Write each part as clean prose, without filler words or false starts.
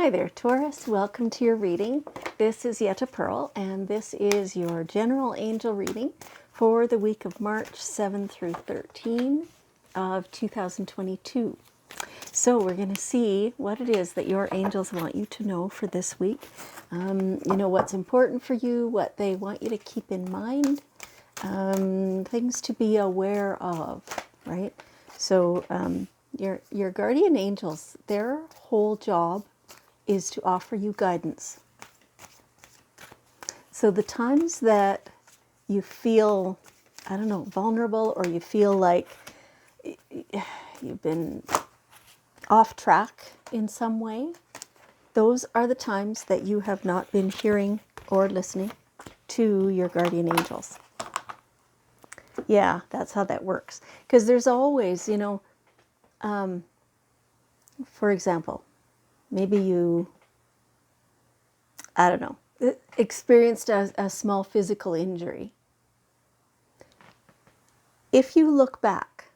Hi there, Taurus. Welcome to your reading. This is Yetta Pearl, and this is your general angel reading for the week of March 7 through 13 of 2022. So we're going to see what it is that your angels want you to know for this week. What's important for you, what they want you to keep in mind, things to be aware of, right? So your guardian angels, their whole job is to offer you guidance. So the times that you feel, vulnerable, or you feel like you've been off track in some way, those are the times that you have not been hearing or listening to your guardian angels. Yeah, that's how that works. Because there's always, for example, maybe you, experienced a small physical injury. If you look back,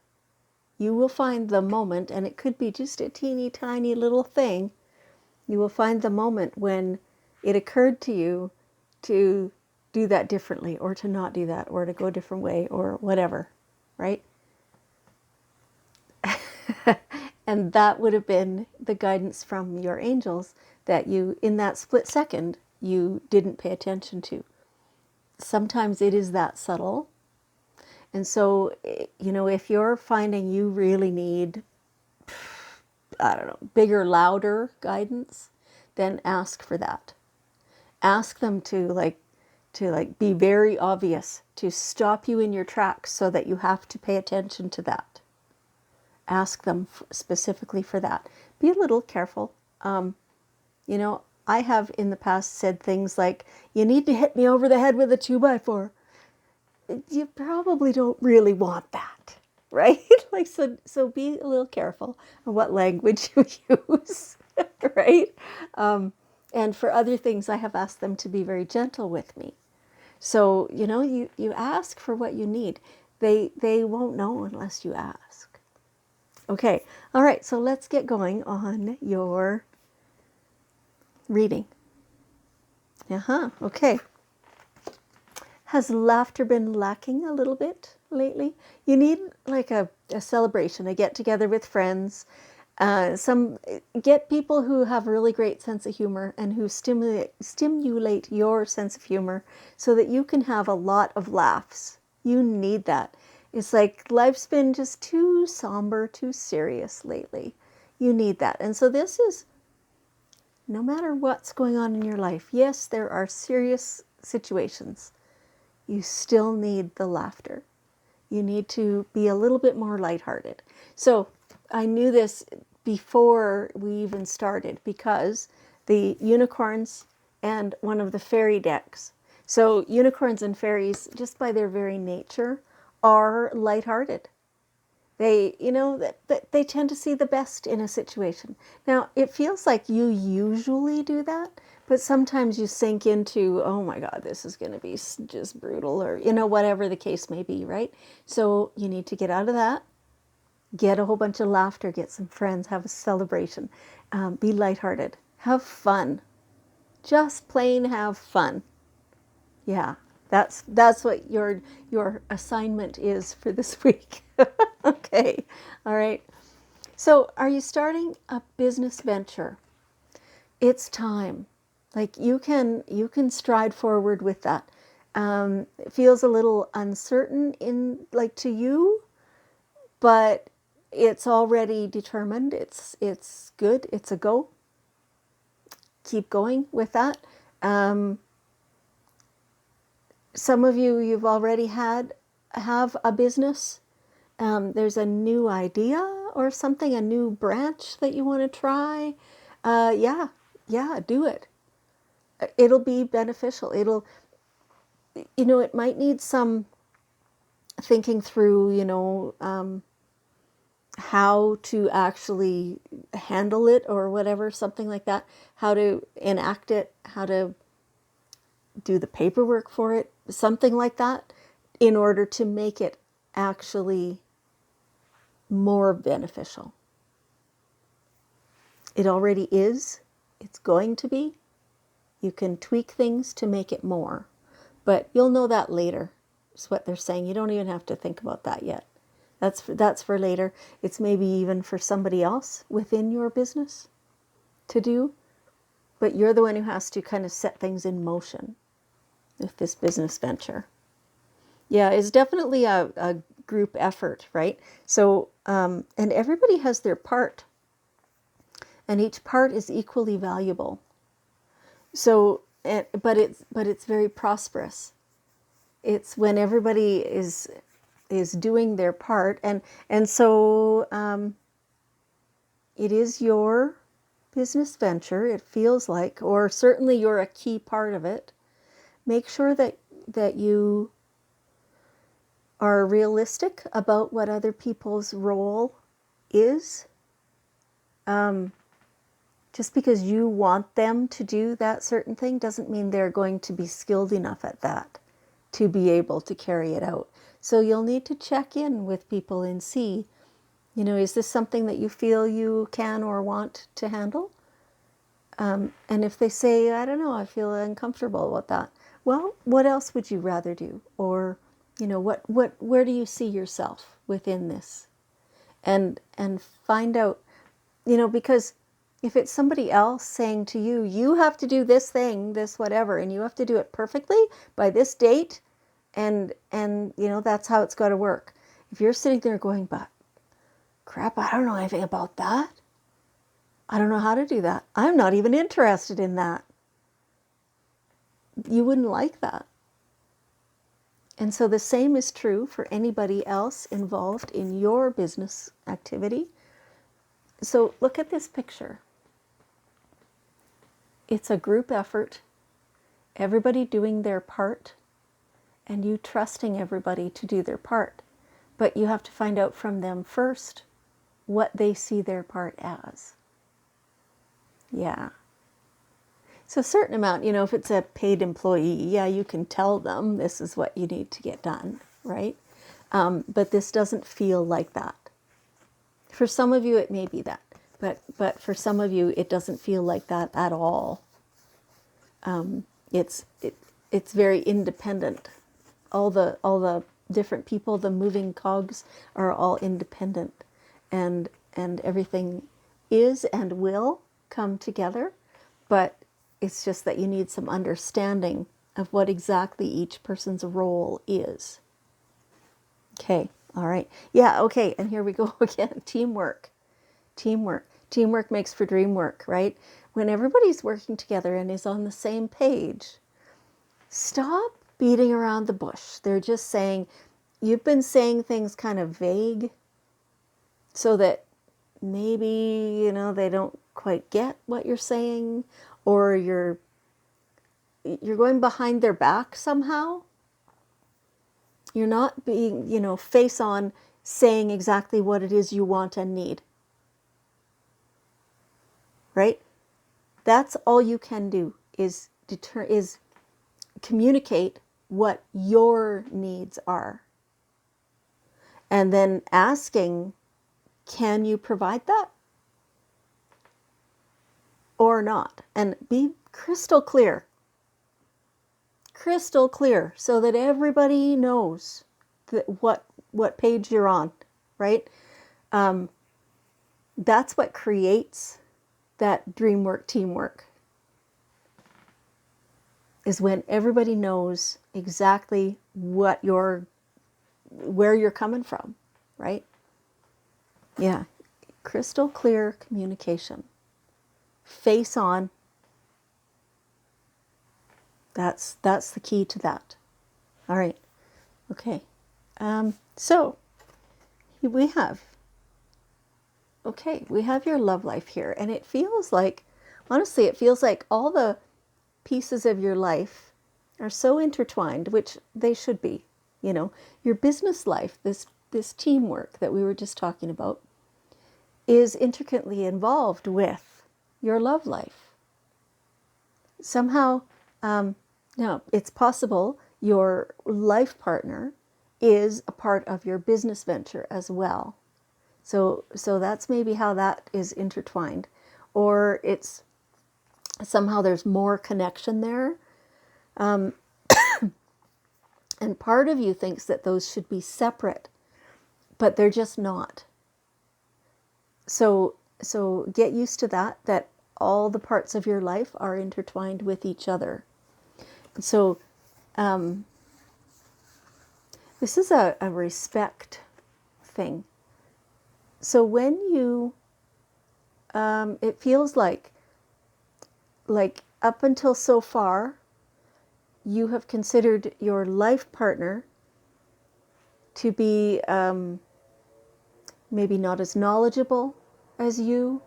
you will find the moment, and it could be just a teeny tiny little thing, you will find the moment when it occurred to you to do that differently, or to not do that, or to go a different way, or whatever, right? And that would have been the guidance from your angels that you, in that split second, you didn't pay attention to. Sometimes it is that subtle. And so, if you're finding you really need, bigger, louder guidance, then ask for that. Ask them to be very obvious, to stop you in your tracks so that you have to pay attention to that. Ask them specifically for that. Be a little careful. I have in the past said things like, you need to hit me over the head with a 2x4. You probably don't really want that, right? So be a little careful of what language you use, right? And for other things, I have asked them to be very gentle with me. So, you ask for what you need. They won't know unless you ask. Okay, all right, so let's get going on your reading. Okay. Has laughter been lacking a little bit lately? You need like a celebration, a get together with friends. Get people who have a really great sense of humor and who stimulate your sense of humor so that you can have a lot of laughs. You need that. It's like life's been just too somber, too serious lately. You need that. And so this is, no matter what's going on in your life, yes, there are serious situations. You still need the laughter. You need to be a little bit more lighthearted. So I knew this before we even started because the unicorns and one of the fairy decks. So unicorns and fairies, just by their very nature, are lighthearted. They, they tend to see the best in a situation. Now, it feels like you usually do that, but sometimes you sink into, oh my God, this is going to be just brutal, or, whatever the case may be, right? So you need to get out of that, get a whole bunch of laughter, get some friends, have a celebration, be lighthearted, have fun, just plain have fun. Yeah, that's what your assignment is for this week. Okay, all right. So are you starting a business venture? It's time. Like you can stride forward with that. It feels a little uncertain to you, but it's already determined. It's good. It's a go. Keep going with that. Some of you've already have a business. There's a new idea or something, a new branch that you want to try. Yeah, do it. It'll be beneficial. It might need some thinking through, how to actually handle it or whatever, something like that, how to enact it, how to do the paperwork for it, something like that, in order to make it actually more beneficial. It already is. it's going to be. You can tweak things to make it more, but you'll know that later. Is what they're saying. You don't even have to think about that yet. That's for later. It's maybe even for somebody else within your business to do, but you're the one who has to kind of set things in motion with this business venture. Yeah, it's definitely a group effort, right? So, and everybody has their part, and each part is equally valuable. So, but it's very prosperous. It's when everybody is doing their part, and so it is your business venture. It feels like, or certainly you're a key part of it. Make sure that you are realistic about what other people's role is. Just because you want them to do that certain thing doesn't mean they're going to be skilled enough at that to be able to carry it out. So you'll need to check in with people and see, is this something that you feel you can or want to handle? And if they say, I don't know, I feel uncomfortable about that. Well, what else would you rather do? Or, where do you see yourself within this? And find out, because if it's somebody else saying to you, you have to do this thing, this whatever, and you have to do it perfectly by this date, and that's how it's got to work. If you're sitting there going, but crap, I don't know anything about that. I don't know how to do that. I'm not even interested in that. You wouldn't like that. And so the same is true for anybody else involved in your business activity. So look at this picture. It's a group effort, everybody doing their part, and you trusting everybody to do their part. But you have to find out from them first what they see their part as. Yeah. So a certain amount, if it's a paid employee, yeah, you can tell them this is what you need to get done, right? But this doesn't feel like that. For some of you, it may be that. But for some of you, it doesn't feel like that at all. It's very independent. All the different people, the moving cogs, are all independent, and everything is and will come together. But it's just that you need some understanding of what exactly each person's role is. Okay, all right, yeah, okay, and here we go again. Teamwork. Teamwork makes for dream work, right? When everybody's working together and is on the same page, stop beating around the bush. They're just saying, you've been saying things kind of vague so that maybe, they don't quite get what you're saying, or you're going behind their back somehow. You're not being, face on saying exactly what it is you want and need. Right? That's all you can do is communicate what your needs are. And then asking, can you provide that? Or not? And be crystal clear, so that everybody knows that what page you're on, right? That's what creates that dream work, teamwork, is when everybody knows exactly where you're coming from, right? Yeah, crystal clear communication. Face on. That's the key to that. All right. Okay. So we have your love life here, and it feels like, honestly, all the pieces of your life are so intertwined, which they should be. Your business life, this teamwork that we were just talking about, is intricately involved with your love life. Somehow, now it's possible your life partner is a part of your business venture as well. So that's maybe how that is intertwined. Or it's somehow there's more connection there. And part of you thinks that those should be separate, but they're just not. So get used to that all the parts of your life are intertwined with each other. So this is a respect thing. So when you, it feels like up until so far, you have considered your life partner to be maybe not as knowledgeable as you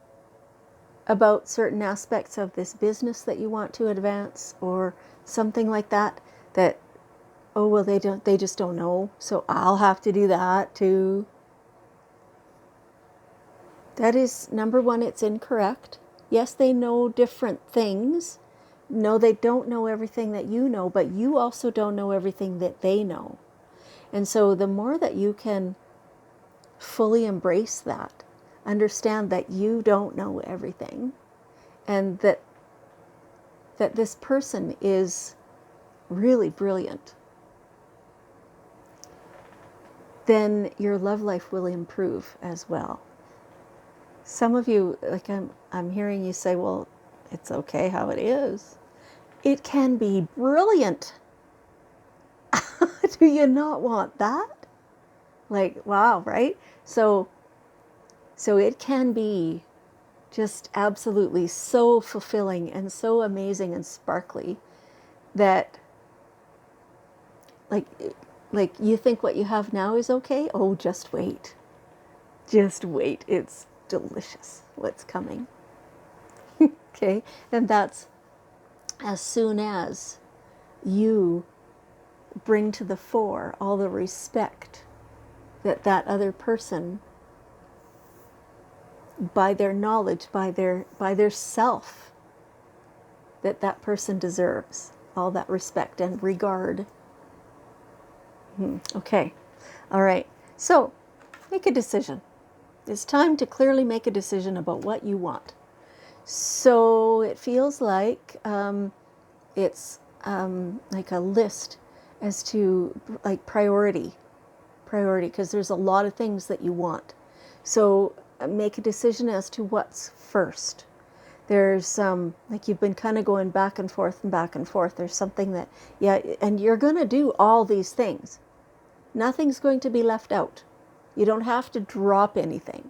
about certain aspects of this business that you want to advance, or something like that, oh, well, they just don't know, so I'll have to do that too. That is, number one, it's incorrect. Yes, they know different things. No, they don't know everything that you know, but you also don't know everything that they know. And so the more that you can fully embrace that, understand that you don't know everything, and that this person is really brilliant, then your love life will improve as well. Some of you, like I'm hearing you say, well, it's okay how it is. It can be brilliant. Do you not want that? Like, wow, right? So it can be just absolutely so fulfilling and so amazing and sparkly that like you think what you have now is okay. Oh, just wait. Just wait. It's delicious what's coming. Okay? And that's as soon as you bring to the fore all the respect that other person, by their knowledge, by their self, that person deserves all that respect and regard. Okay. All right. So make a decision. It's time to clearly make a decision about what you want. So it feels like it's like a list as to like priority, because there's a lot of things that you want. So make a decision as to what's first. There's like you've been kind of going back and forth and back and forth. There's something that, yeah, and you're going to do all these things. Nothing's going to be left out. You don't have to drop anything.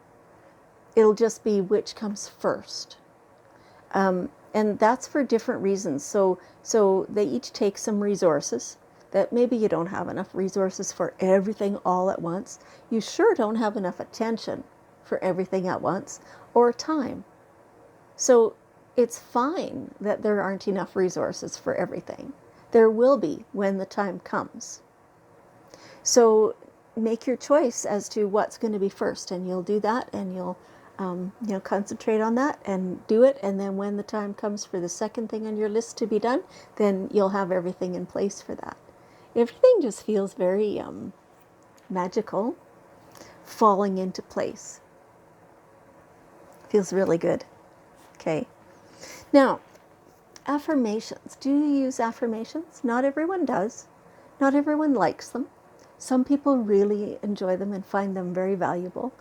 It'll just be which comes first. And that's for different reasons. So they each take some resources that maybe you don't have enough resources for everything all at once. You sure don't have enough attention for everything at once, or time. So it's fine that there aren't enough resources for everything. There will be when the time comes. So make your choice as to what's going to be first, and you'll do that, and you'll concentrate on that and do it. And then when the time comes for the second thing on your list to be done, then you'll have everything in place for that. Everything just feels very magical, falling into place. Feels really good. Okay. Now, affirmations. Do you use affirmations? Not everyone does. Not everyone likes them. Some people really enjoy them and find them very valuable.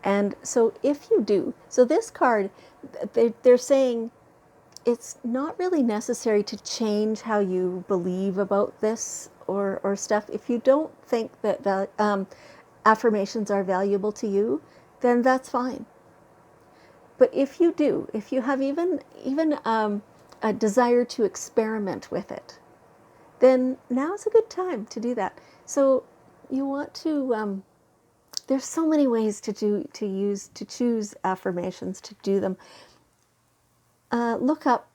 And so if you do, so this card, they're saying it's not really necessary to change how you believe about this or stuff. If you don't think that affirmations are valuable to you, then that's fine. But if you do, if you have even a desire to experiment with it, then now is a good time to do that. So you want to, there's so many ways to choose affirmations, to do them. Look up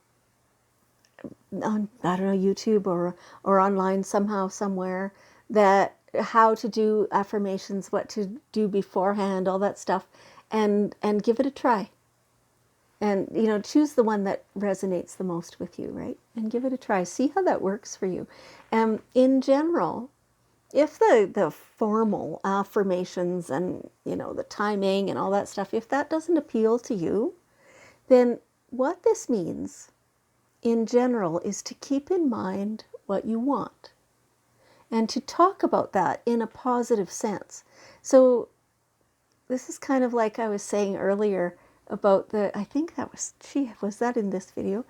on, I don't know, YouTube or online somehow, somewhere, that how to do affirmations, what to do beforehand, all that stuff, and give it a try. And, choose the one that resonates the most with you, right? And give it a try. See how that works for you. In general, if the formal affirmations and, the timing and all that stuff, if that doesn't appeal to you, then what this means in general is to keep in mind what you want and to talk about that in a positive sense. So this is kind of like I was saying earlier about I think that was that in this video?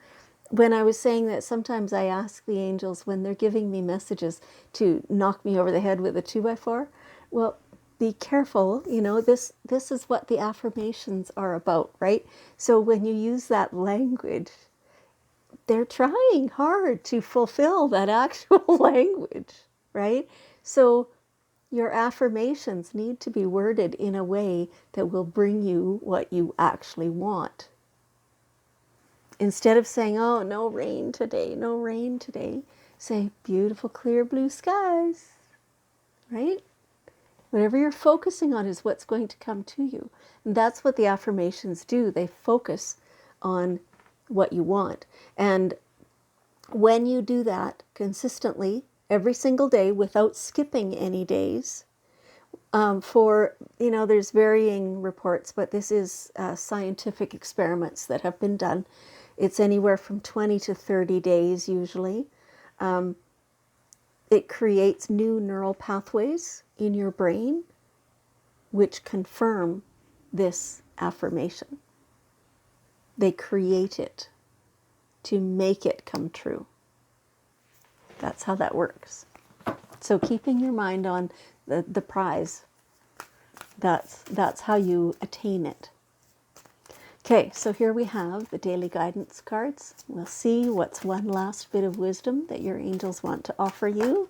When I was saying that sometimes I ask the angels when they're giving me messages to knock me over the head with a 2x4. Well, be careful, this is what the affirmations are about, right? So when you use that language, they're trying hard to fulfill that actual language, right? So your affirmations need to be worded in a way that will bring you what you actually want. Instead of saying, oh, no rain today, no rain today, say beautiful, clear blue skies, right? Whatever you're focusing on is what's going to come to you. And that's what the affirmations do. They focus on what you want. And when you do that consistently, every single day, without skipping any days, there's varying reports, but this is scientific experiments that have been done. It's anywhere from 20 to 30 days usually. It creates new neural pathways in your brain which confirm this affirmation. They create it to make it come true. That's how that works. So keeping your mind on the prize, that's how you attain it. Okay, so here we have the daily guidance cards. We'll see what's one last bit of wisdom that your angels want to offer you.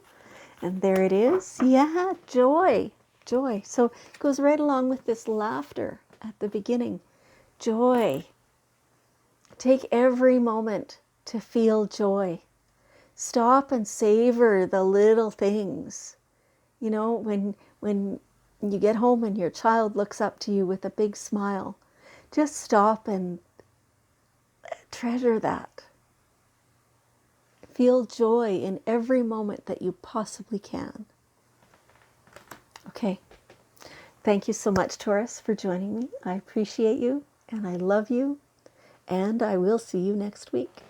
And there it is. Yeah, joy. Joy. So it goes right along with this laughter at the beginning. Joy. Take every moment to feel joy. Stop and savor the little things. When you get home and your child looks up to you with a big smile, just stop and treasure that. Feel joy in every moment that you possibly can. Okay. Thank you so much, Taurus, for joining me. I appreciate you and I love you, and I will see you next week.